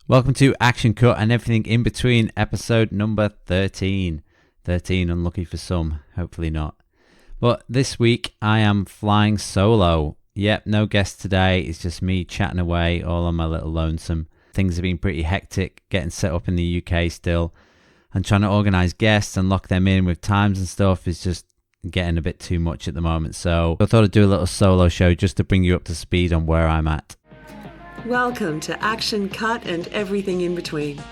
Welcome to Action Cut and everything in between, episode number 13. 13, unlucky for some, hopefully not. But this week I am flying solo. Yep, no guest today, it's just me chatting away all on my little lonesome. Things have been pretty hectic, getting set up in the UK still, and trying to organise guests and lock them in with times and stuff is just getting a bit too much at the moment. So I thought I'd do a little solo show just to bring you up to speed on where I'm at. Welcome to Action Cut and everything in between,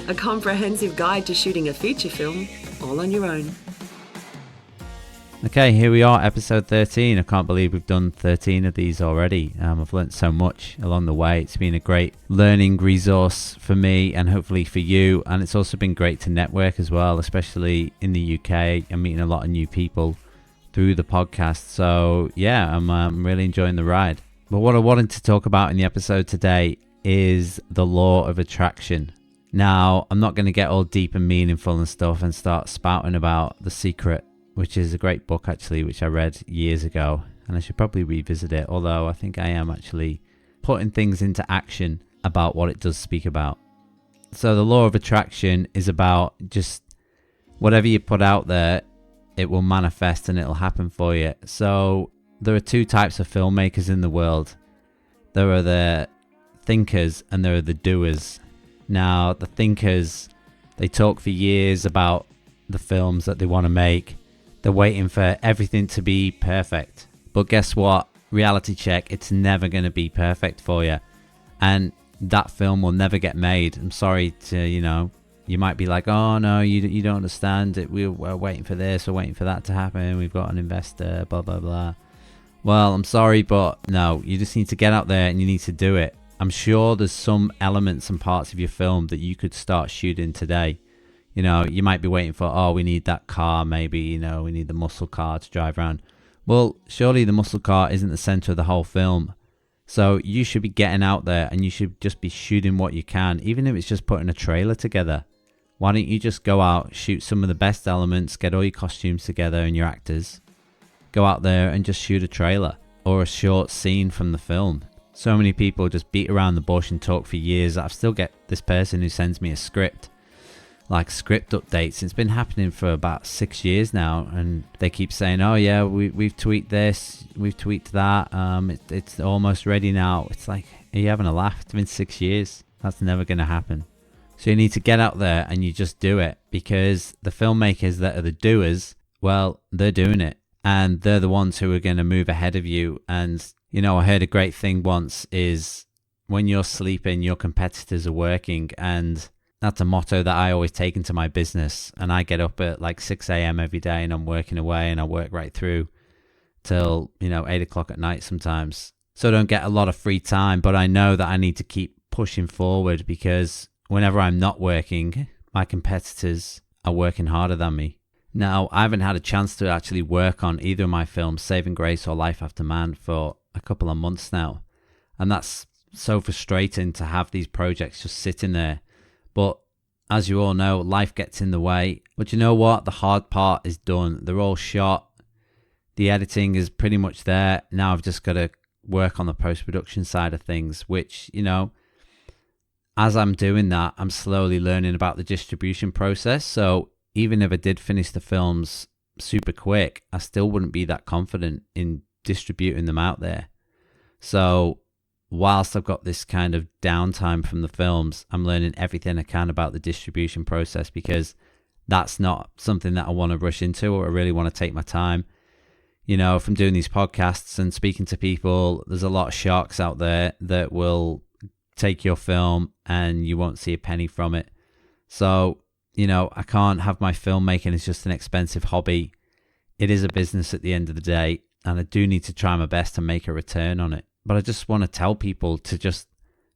a comprehensive guide to shooting a feature film all on your own. Okay, here we are, episode 13. I can't believe we've done 13 of these already. I've learnt so much along the way. It's been a great learning resource for me and hopefully for you. And it's also been great to network as well, especially in the UK. I'm meeting a lot of new people through the podcast. So yeah, I'm really enjoying the ride. But what I wanted to talk about in the episode today is the law of attraction. Now, I'm not going to get all deep and meaningful and stuff and start spouting about The Secret, which is a great book actually, which I read years ago, and I should probably revisit it, although I think I am actually putting things into action about what it does speak about. So the law of attraction is about just whatever you put out there, it will manifest and it'll happen for you. So there are two types of filmmakers in the world. There are the thinkers and there are the doers. Now, the thinkers, they talk for years about the films that they want to make. They're waiting for everything to be perfect. But guess what? Reality check, it's never going to be perfect for you. And that film will never get made. I'm sorry to, you might be like, oh no, you don't understand it. We're waiting for this, we're waiting for that to happen. We've got an investor, blah, blah, blah. Well, I'm sorry, but no, you just need to get out there and you need to do it. I'm sure there's some elements and parts of your film that you could start shooting today. You might be waiting for, we need that car, maybe, we need the muscle car to drive around. Well, surely the muscle car isn't the center of the whole film. So you should be getting out there and you should just be shooting what you can, even if it's just putting a trailer together. Why don't you just go out, shoot some of the best elements, get all your costumes together and your actors. Go out there and just shoot a trailer or a short scene from the film. So many people just beat around the bush and talk for years. I still get this person who sends me a script, like script updates. It's been happening for about 6 years now, and they keep saying, oh yeah, we've tweaked this, we've tweaked that, it's almost ready now. It's like, are you having a laugh? It's been 6 years. That's never going to happen. So you need to get out there and you just do it, because the filmmakers that are the doers, well, they're doing it. And they're the ones who are going to move ahead of you. And, I heard a great thing once is when you're sleeping, your competitors are working. And that's a motto that I always take into my business. And I get up at like 6 a.m. every day and I'm working away and I work right through till, 8 o'clock at night sometimes. So I don't get a lot of free time, but I know that I need to keep pushing forward, because whenever I'm not working, my competitors are working harder than me. Now, I haven't had a chance to actually work on either of my films, Saving Grace or Life After Man, for a couple of months now. And that's so frustrating to have these projects just sitting there. But as you all know, life gets in the way. But you know what? The hard part is done. They're all shot. The editing is pretty much there. Now I've just got to work on the post-production side of things, which, as I'm doing that, I'm slowly learning about the distribution process. So even if I did finish the films super quick, I still wouldn't be that confident in distributing them out there. So whilst I've got this kind of downtime from the films, I'm learning everything I can about the distribution process, because that's not something that I want to rush into, or I really want to take my time. If I'm doing these podcasts and speaking to people, there's a lot of sharks out there that will take your film and you won't see a penny from it. So I can't have my filmmaking as just an expensive hobby. It is a business at the end of the day, and I do need to try my best to make a return on it. But I just want to tell people to just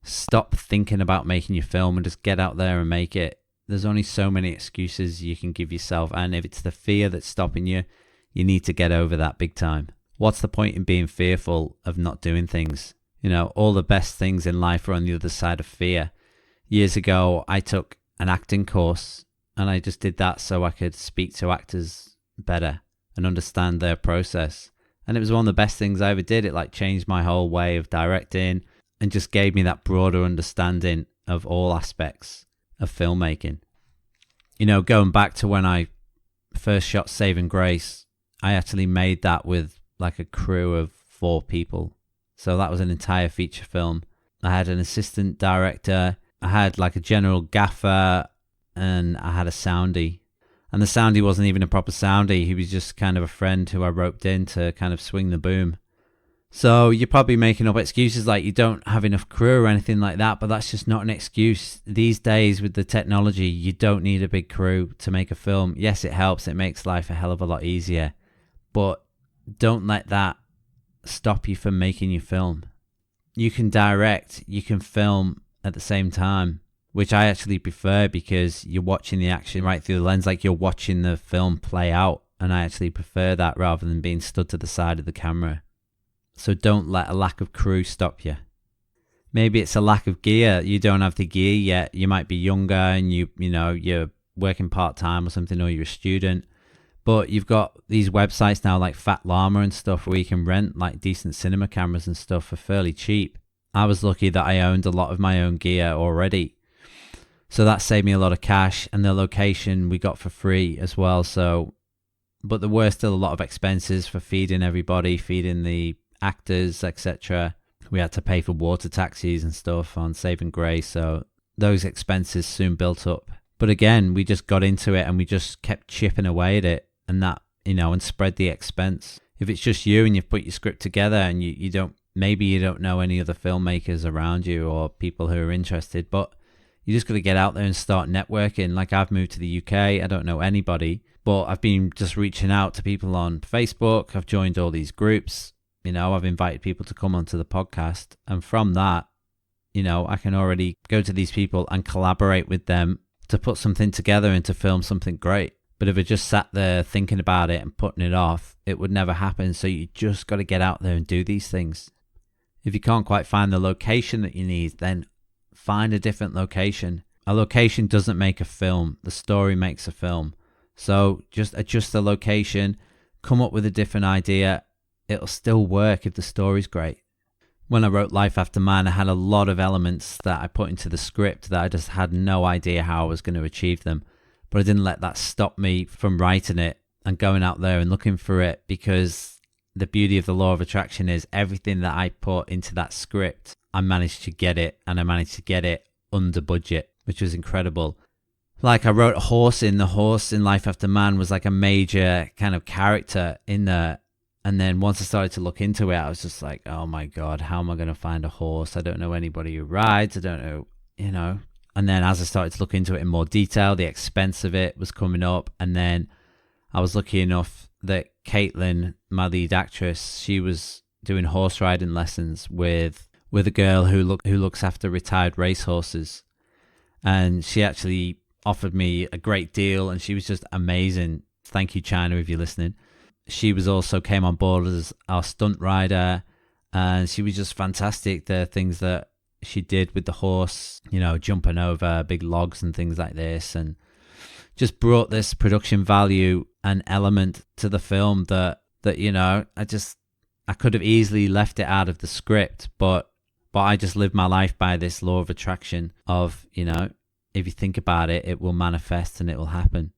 stop thinking about making your film and just get out there and make it. There's only so many excuses you can give yourself, and if it's the fear that's stopping you, you need to get over that big time. What's the point in being fearful of not doing things? All the best things in life are on the other side of fear. Years ago, I took an acting course, and I just did that so I could speak to actors better and understand their process. And it was one of the best things I ever did. It changed my whole way of directing and just gave me that broader understanding of all aspects of filmmaking. You know, going back to when I first shot Saving Grace, I actually made that with like a crew of 4 people. So that was an entire feature film. I had an assistant director, I had like a general gaffer, and I had a soundie. And the soundie wasn't even a proper soundie. He was just kind of a friend who I roped in to kind of swing the boom. So you're probably making up excuses like you don't have enough crew or anything like that, but that's just not an excuse. These days with the technology, you don't need a big crew to make a film. Yes, it helps. It makes life a hell of a lot easier. But don't let that stop you from making your film. You can direct, you can film at the same time, which I actually prefer because you're watching the action right through the lens, like you're watching the film play out. And I actually prefer that rather than being stood to the side of the camera. So don't let a lack of crew stop you. Maybe it's a lack of gear. You don't have the gear yet. You might be younger and you're working part-time or something, or you're a student. But you've got these websites now like Fat Llama and stuff where you can rent like decent cinema cameras and stuff for fairly cheap. I was lucky that I owned a lot of my own gear already. So that saved me a lot of cash, and the location we got for free as well. So, but there were still a lot of expenses for feeding everybody, feeding the actors, etc. We had to pay for water taxis and stuff on Saving Grace, so those expenses soon built up. But again, we just got into it and we just kept chipping away at it, and that, and spread the expense. If it's just you and you've put your script together and you don't know any other filmmakers around you or people who are interested, but you just got to get out there and start networking. Like I've moved to the UK, I don't know anybody, but I've been just reaching out to people on Facebook. I've joined all these groups. I've invited people to come onto the podcast, and from that, I can already go to these people and collaborate with them to put something together and to film something great. But if I just sat there thinking about it and putting it off, it would never happen. So you just got to get out there and do these things. If you can't quite find the location that you need, then find a different location. A location doesn't make a film. The story makes a film. So just adjust the location, come up with a different idea. It'll still work if the story's great. When I wrote Life After Man, I had a lot of elements that I put into the script that I just had no idea how I was going to achieve them. But I didn't let that stop me from writing it and going out there and looking for it, because the beauty of the law of attraction is everything that I put into that script, I managed to get it, and I managed to get it under budget, which was incredible. Like I wrote a horse in. The horse in Life After Man was like a major kind of character in there. And then once I started to look into it, I was just like, oh my God, how am I going to find a horse? I don't know anybody who rides. I don't know, And then as I started to look into it in more detail, the expense of it was coming up. And then I was lucky enough that Caitlin, my lead actress, she was doing horse riding lessons with a girl who looks after retired racehorses. And she actually offered me a great deal, and she was just amazing. Thank you, China, if you're listening. She was also came on board as our stunt rider, and she was just fantastic. The things that she did with the horse, jumping over big logs and things like this, and just brought this production value and element to the film that I could have easily left it out of the script, but I just lived my life by this law of attraction of, if you think about it, it will manifest and it will happen.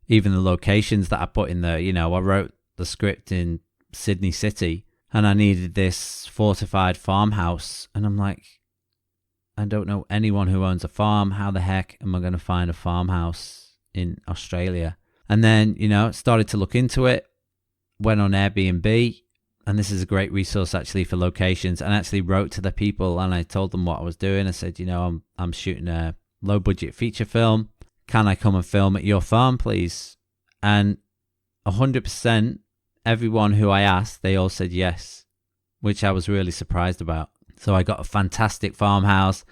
Even the locations that I put in there, I wrote the script in Sydney City, and I needed this fortified farmhouse, and I'm like, I don't know anyone who owns a farm. How the heck am I going to find a farmhouse in Australia? And then, started to look into it, went on Airbnb, and this is a great resource actually for locations, and actually wrote to the people and I told them what I was doing. I said, I'm shooting a low budget feature film. Can I come and film at your farm, please? And 100%, everyone who I asked, they all said yes, which I was really surprised about. So I got a fantastic farmhouse,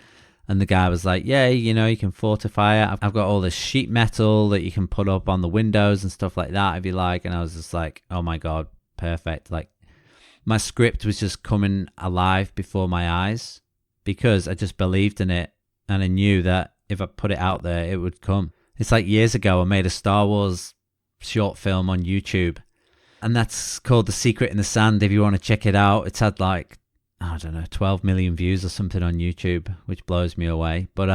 and the guy was like, yeah, you can fortify it. I've got all this sheet metal that you can put up on the windows and stuff like that if you like. And I was just like, oh my God, perfect. Like my script was just coming alive before my eyes because I just believed in it, and I knew that if I put it out there, it would come. It's like years ago, I made a Star Wars short film on YouTube, and that's called The Secret in the Sand. If you want to check it out, it's had like I don't know, 12 million views or something on YouTube, which blows me away. But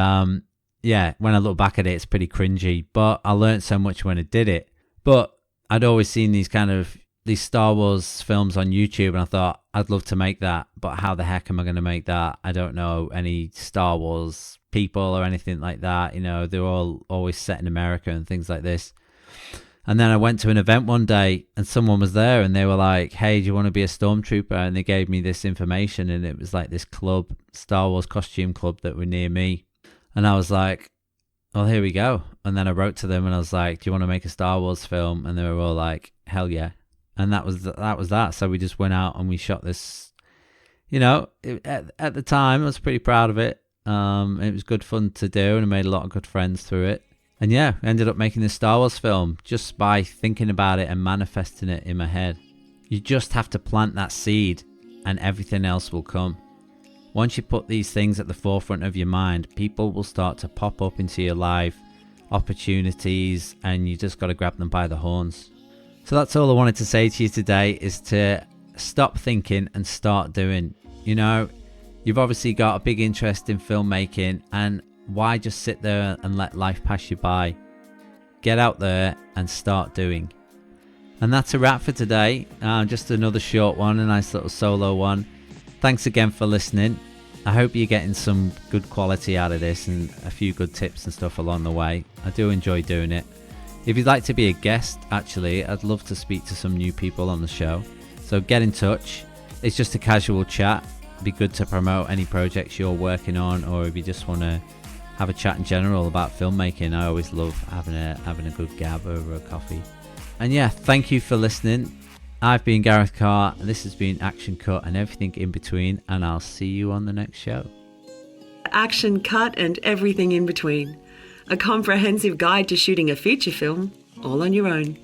yeah, when I look back at it, it's pretty cringy. But I learned so much when I did it. But I'd always seen these Star Wars films on YouTube, and I thought I'd love to make that. But how the heck am I going to make that? I don't know any Star Wars people or anything like that. You know, they're all always set in America and things like this. And then I went to an event one day and someone was there and they were like, hey, do you want to be a stormtrooper? And they gave me this information, and it was like this club, Star Wars costume club, that were near me. And I was like, well, here we go. And then I wrote to them and I was like, do you want to make a Star Wars film? And they were all like, hell yeah. And that was that. So we just went out and we shot this. You know, at the time I was pretty proud of it. It was good fun to do, and I made a lot of good friends through it. And yeah, ended up making this Star Wars film just by thinking about it and manifesting it in my head. You just have to plant that seed and everything else will come. Once you put these things at the forefront of your mind, people will start to pop up into your life, opportunities, and you just got to grab them by the horns. So that's all I wanted to say to you today, is to stop thinking and start doing. You know, you've obviously got a big interest in filmmaking, and why just sit there and let life pass you by? Get out there and start doing. And that's a wrap for today. Just another short one, a nice little solo one. Thanks again for listening. I hope you're getting some good quality out of this and a few good tips and stuff along the way. I do enjoy doing it. If you'd like to be a guest, actually, I'd love to speak to some new people on the show. So get in touch. It's just a casual chat. It'd be good to promote any projects you're working on, or if you just want to have a chat in general about filmmaking. I always love having a good gab over a coffee. And yeah, thank you for listening. I've been Gareth Carr. This has been Action Cut and everything in between, and I'll see you on the next show. Action Cut and everything in between. A comprehensive guide to shooting a feature film all on your own.